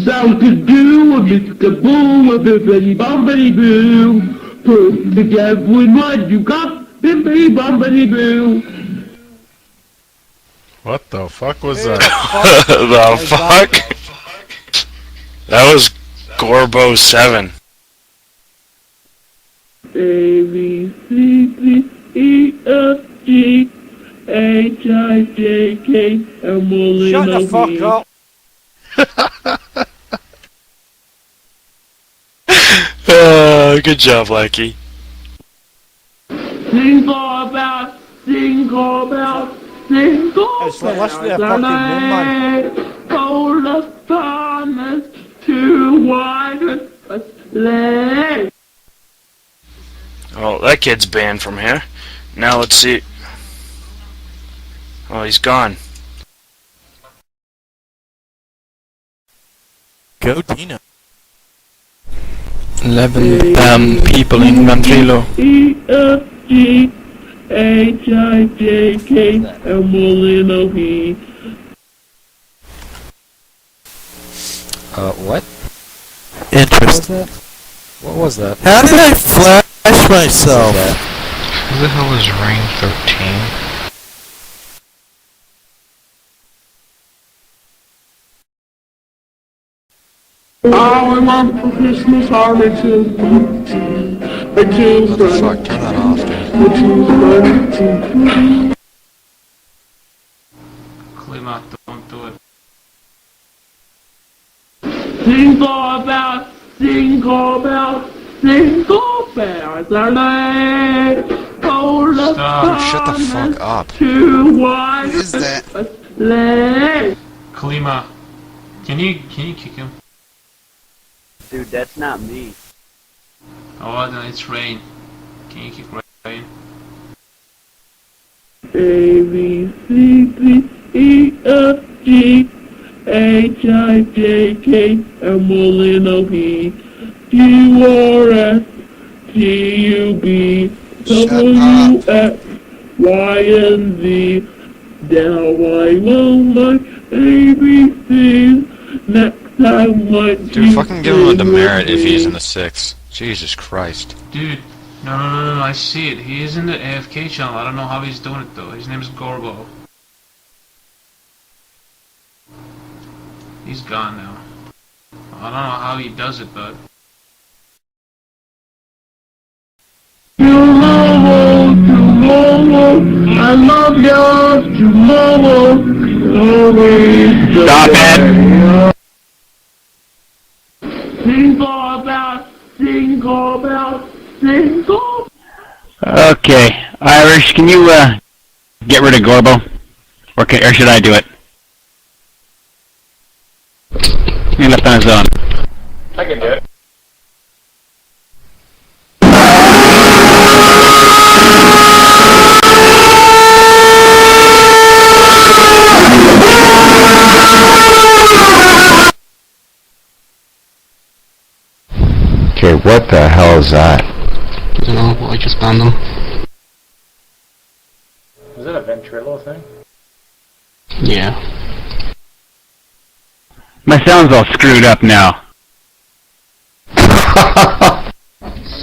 Sound to do a Mr. Boo, a bibbidi bobbidi boo. Put together with what you got, bibbidi bobbidi boo. What the fuck was that? The fuck? That was Gorbo 7. A, B, C, D, E, F, G, H, I, J, K, M, L, Shut N, the O, fuck P. up. Good job, Lackey. Single bell, single bell, single It's like listening to a bells, fucking moonman. Hold the farmers to wide a sleigh. Oh, that kid's banned from here. Now let's see. Oh, he's gone. Go Tina. 11 people in Ventrilo. E, F, G, H, I, J, K, M, L, N, O, P. What? Interesting. What was that? How did I flash myself? Who the hell is Ring 13? All I want for Christmas are the children. The children. What the fuck? Turn that off, dude. The children. Klima, don't do it. Single bells, single bells, single bells are laid. Hold the Shut the fuck up. to wide Who is that? a sleigh. Klima, can you kick him? Dude, that's not me. Oh, no, it's Rain. Can you kick Rain? A, B, C, D, E, F, G, H, I, J, K, M, L, N, O, P, Q, R, S, T, U, B, W, X, Y, and Z. Now I won't like A, B, C's. Next time, like Dude, fucking give him a demerit if he's in the 6. Jesus Christ. Dude, no, I see it. He is in the AFK channel. I don't know how he's doing it though. His name is Gorbo. He's gone now. I don't know how he does it, but... Tomorrow, tomorrow, I love you, tomorrow, always the Stop it! Single bells, single bells, single. Okay, Irish, can you get rid of Gorbo? Or should I do it? He left on his own. I can do it. Okay, what the hell is that? I don't know, I just banned them. Is that a Ventrilo thing? Yeah. My sound's all screwed up now.